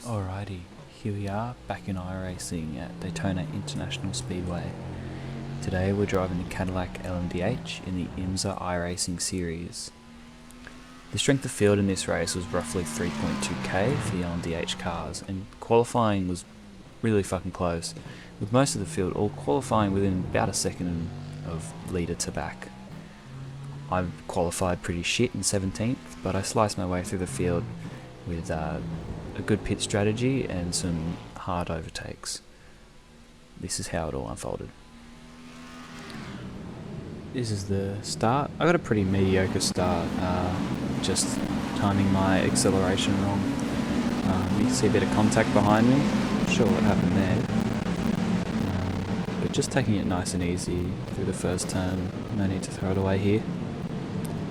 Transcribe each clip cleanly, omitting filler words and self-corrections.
Alrighty, here we are back in iRacing at Daytona International Speedway. Today we're driving the Cadillac LMDH in the IMSA iRacing series. The strength of field in this race was roughly 3.2k for the LMDH cars, and qualifying was really fucking close, with most of the field all qualifying within about a second of leader to back. I qualified pretty shit in 17th, but I sliced my way through the field with a good pit strategy and some hard overtakes. This is how it all unfolded. This is the start. I got a pretty mediocre start, just timing my acceleration wrong. You can see a bit of contact behind me. Not sure what happened there. But just taking it nice and easy through the first turn. No need to throw it away here.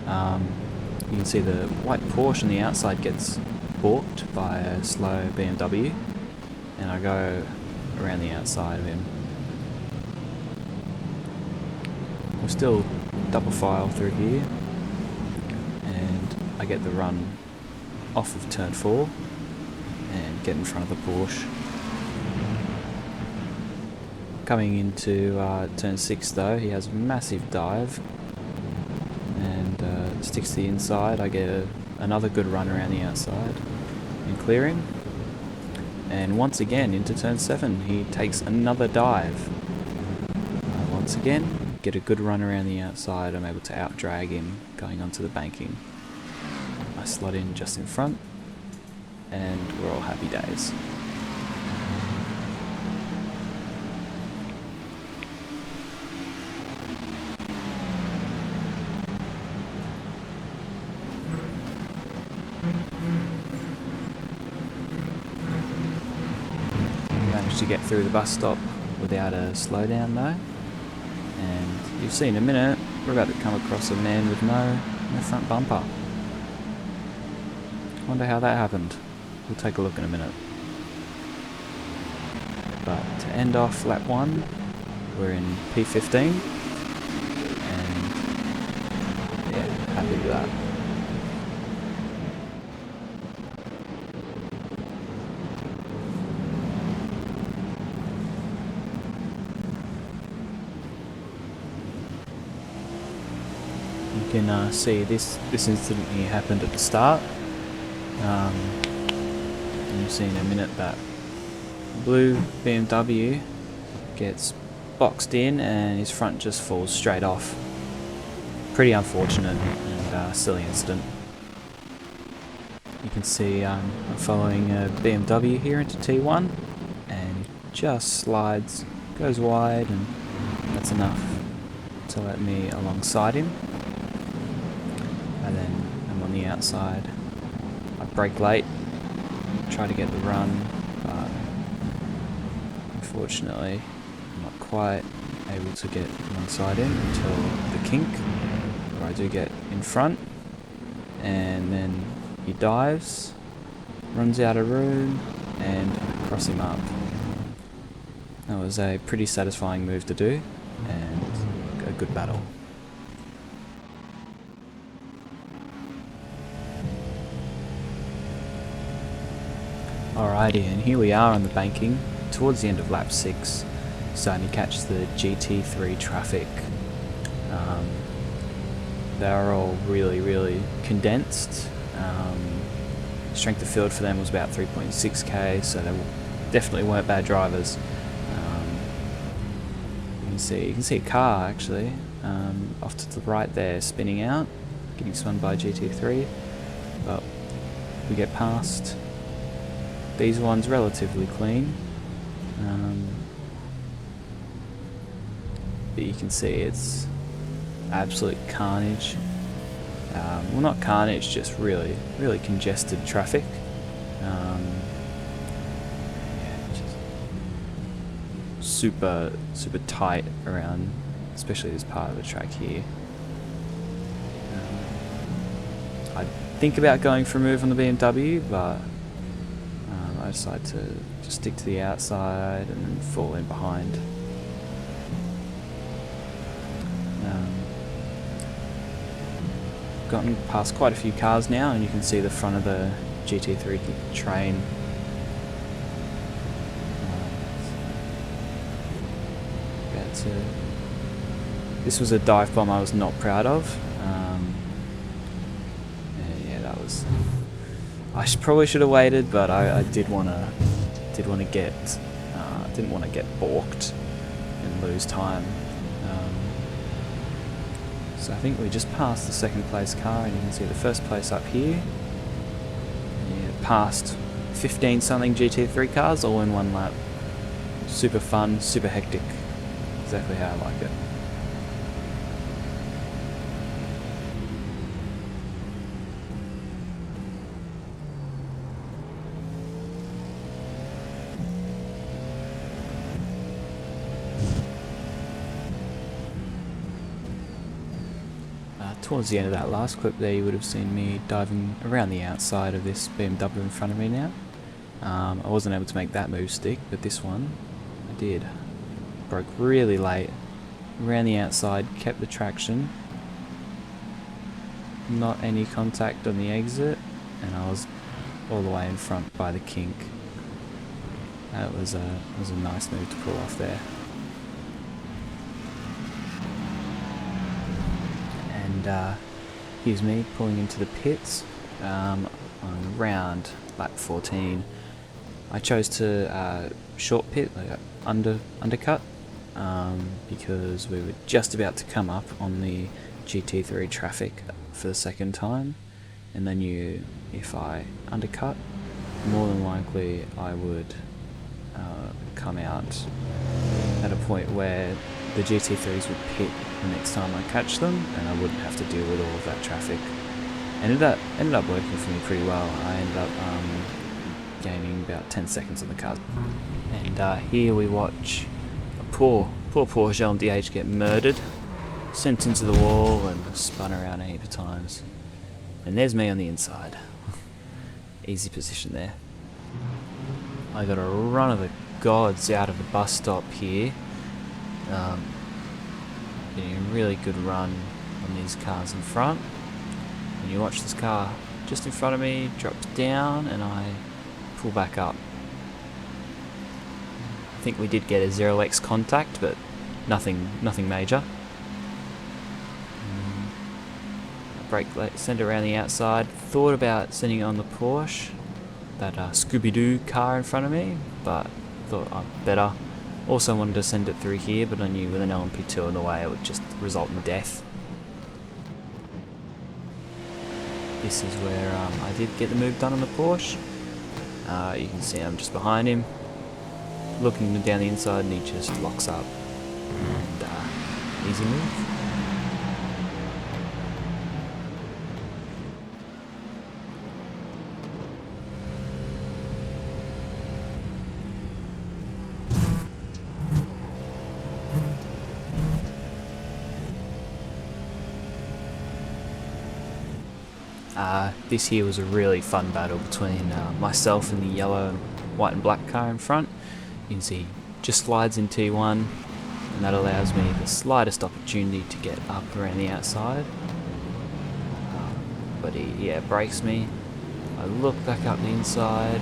You can see the white Porsche on the outside gets balked by a slow BMW, and I go around the outside of him. We're still double file through here, and I get the run off of turn 4 and get in front of the Porsche. Coming into turn 6 though, he has a massive dive and sticks to the inside. I get another good run around the outside and clear him, and once again into turn 7 he takes another dive. Once again get a good run around the outside. I'm able to out drag him going onto the banking. I slot in just in front and we're all happy days. Managed to get through the bus stop without a slowdown though, and you'll see in a minute we're about to come across a man with no front bumper. Wonder how that happened. We'll take a look in a minute. But to end off lap 1, we're in P15, and yeah, happy with that. You can see this incident here happened at the start. And you'll see in a minute that blue BMW gets boxed in and his front just falls straight off. Pretty unfortunate and silly incident. You can see I'm following a BMW here into T1, and it just slides, goes wide, and that's enough to let me alongside him. And then I'm on the outside. I brake late, try to get the run, but unfortunately I'm not quite able to get alongside him until the kink, where I do get in front, and then he dives, runs out of room, and I cross him up. That was a pretty satisfying move to do, and a good battle. Alrighty, and here we are on the banking, towards the end of lap 6, starting to catch the GT3 traffic. They're all really condensed. Strength of field for them was about 3.6k, so they definitely weren't bad drivers. You can see a car actually off to the right there spinning out, getting spun by GT3, but we get past. These ones relatively clean, but you can see it's absolute carnage. Well, not carnage, just really congested traffic. Yeah, just super tight around, especially this part of the track here. I think about going for a move on the BMW, but I decide to just stick to the outside and then fall in behind. Gotten past quite a few cars now, and you can see the front of the GT3 train This was a dive bomb I was not proud of. Yeah, that was. Probably should have waited, but I didn't want to get balked and lose time. So I think we just passed the second place car, and you can see the first place up here. Yeah, passed 15 something GT3 cars all in one lap. Super fun, super hectic. Exactly how I like it. Towards the end of that last clip there, you would have seen me diving around the outside of this BMW in front of me now. I wasn't able to make that move stick, but this one I did. Broke really late, around the outside, kept the traction, not any contact on the exit, and I was all the way in front by the kink. That was a nice move to pull off there. Here's me pulling into the pits on around lap 14. I chose to short pit, like undercut, because we were just about to come up on the GT3 traffic for the second time, and I knew if I undercut, more than likely I would come out at a point where the GT3s would pit the next time I catch them, and I wouldn't have to deal with all of that traffic. Ended up working for me pretty well. I ended up gaining about 10 seconds on the car. And here we watch a poor Porsche LMDH get murdered, sent into the wall and spun around a heap of times. And there's me on the inside. Easy position there. I got a run of the gods out of the bus stop here. Getting a really good run on these cars in front. And you watch this car just in front of me, drops down, and I pull back up. I think we did get a 0x contact, but nothing major. Brake, send it around the outside. Thought about sending it on the Porsche, that Scooby-Doo car in front of me, but thought better. Also wanted to send it through here, but I knew with an LMP2 in the way it would just result in death. This is where I did get the move done on the Porsche. You can see I'm just behind him, looking down the inside, and he just locks up. And easy move. This here was a really fun battle between myself and the yellow, white and black car in front. You can see just slides in T1, and that allows me the slightest opportunity to get up around the outside. But he brakes me. I look back up the inside,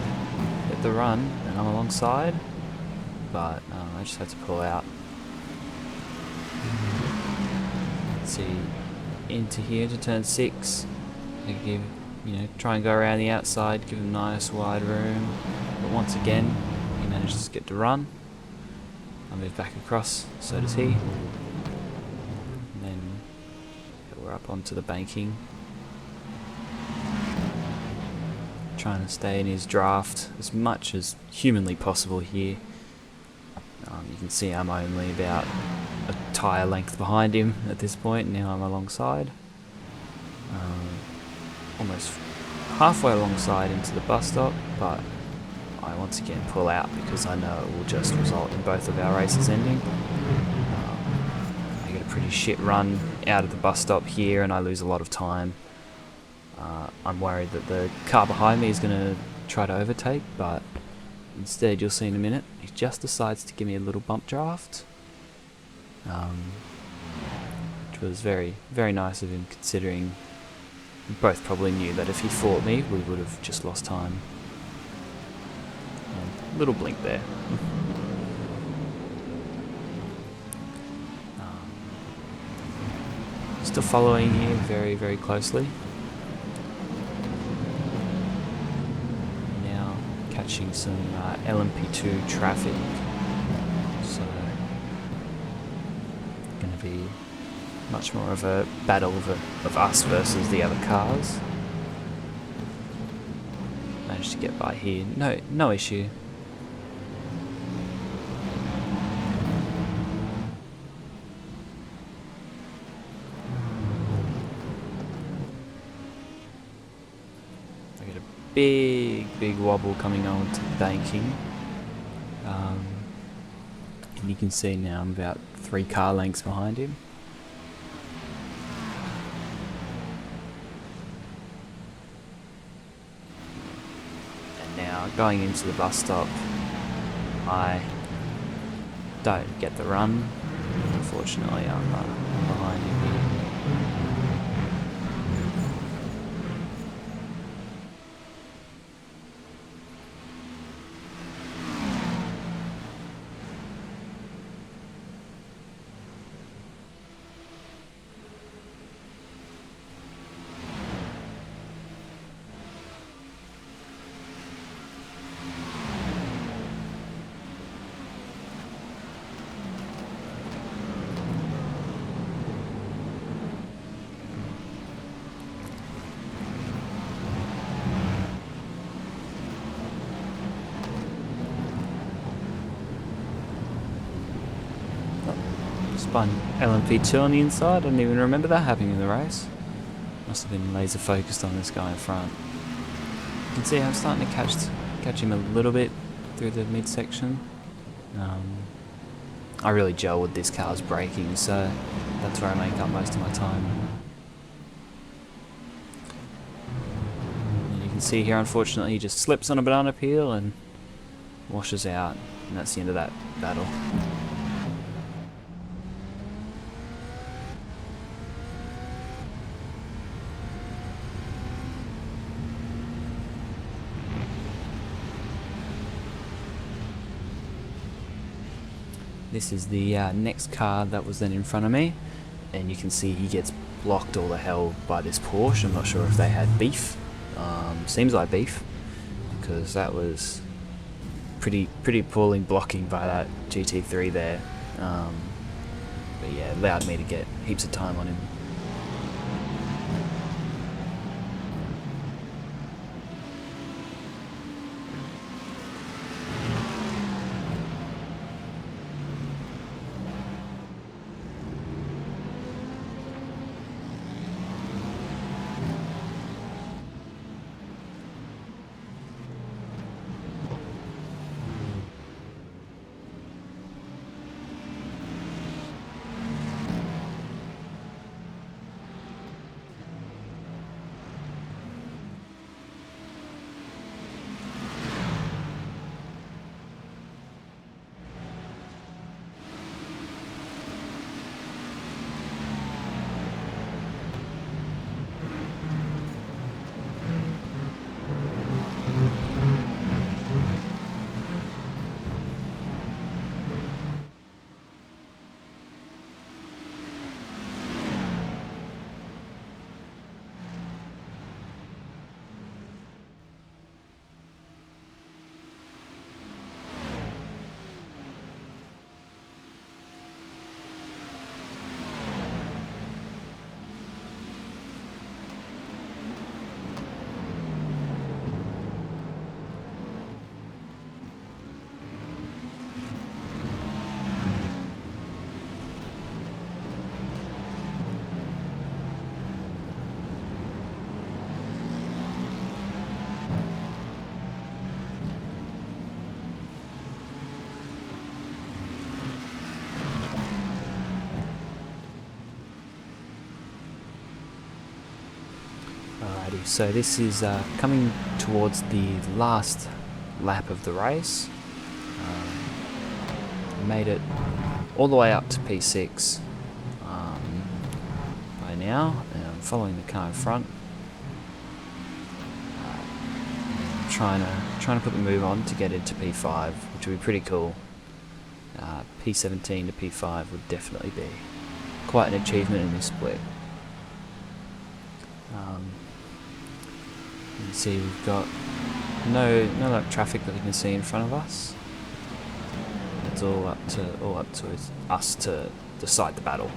get the run, and I'm alongside, but I just had to pull out. See, into here to turn 6. I give, try and go around the outside, give him nice wide room. But once again, he manages to get to run. I move back across, so does he. And then we're up onto the banking. Trying to stay in his draft as much as humanly possible here. You can see I'm only about a tyre length behind him at this point. Now I'm alongside. Almost halfway alongside into the bus stop, but I once again pull out because I know it will just result in both of our races ending. I get a pretty shit run out of the bus stop here and I lose a lot of time. I'm worried that the car behind me is going to try to overtake, but instead, you'll see in a minute, he just decides to give me a little bump draft, which was very, very nice of him, considering we both probably knew that if he fought me, we would have just lost time. Little blink there. still following here very, very closely. Now catching some LMP2 traffic. So, going to be much more of a battle of us versus the other cars. Managed to get by here, no issue. I get a big wobble coming on to the banking. And you can see now I'm about 3 car lengths behind him. And now going into the bus stop, I don't get the run. Unfortunately, I'm behind him here. Spun LMP2 on the inside. I didn't even remember that happening in the race. Must have been laser focused on this guy in front. You can see I'm starting to catch him a little bit through the midsection. I really gel with this car's braking, so that's where I make up most of my time. And you can see here, unfortunately, he just slips on a banana peel and washes out, and that's the end of that battle. This is the next car that was then in front of me, and you can see he gets blocked all the hell by this Porsche. I'm not sure if they had beef. Seems like beef, because that was pretty appalling blocking by that GT3 there. But yeah, it allowed me to get heaps of time on him. Alrighty, so this is coming towards the last lap of the race. Made it all the way up to P6 by now, and I'm following the car in front. Trying to put the move on to get into P5, which would be pretty cool. P17 to P5 would definitely be quite an achievement in this split. You can see we've got no like traffic that we can see in front of us. It's all up to us to decide the battle.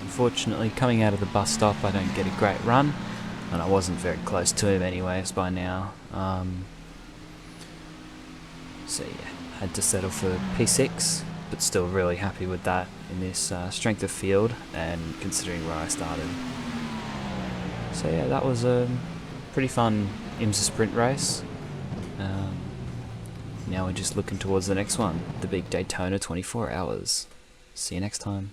Unfortunately, coming out of the bus stop, I don't get a great run, and I wasn't very close to him anyways by now. So yeah, had to settle for P6, but still really happy with that in this strength of field and considering where I started. So yeah, that was a pretty fun IMSA sprint race. Now we're just looking towards the next one, the big Daytona 24 hours. See you next time.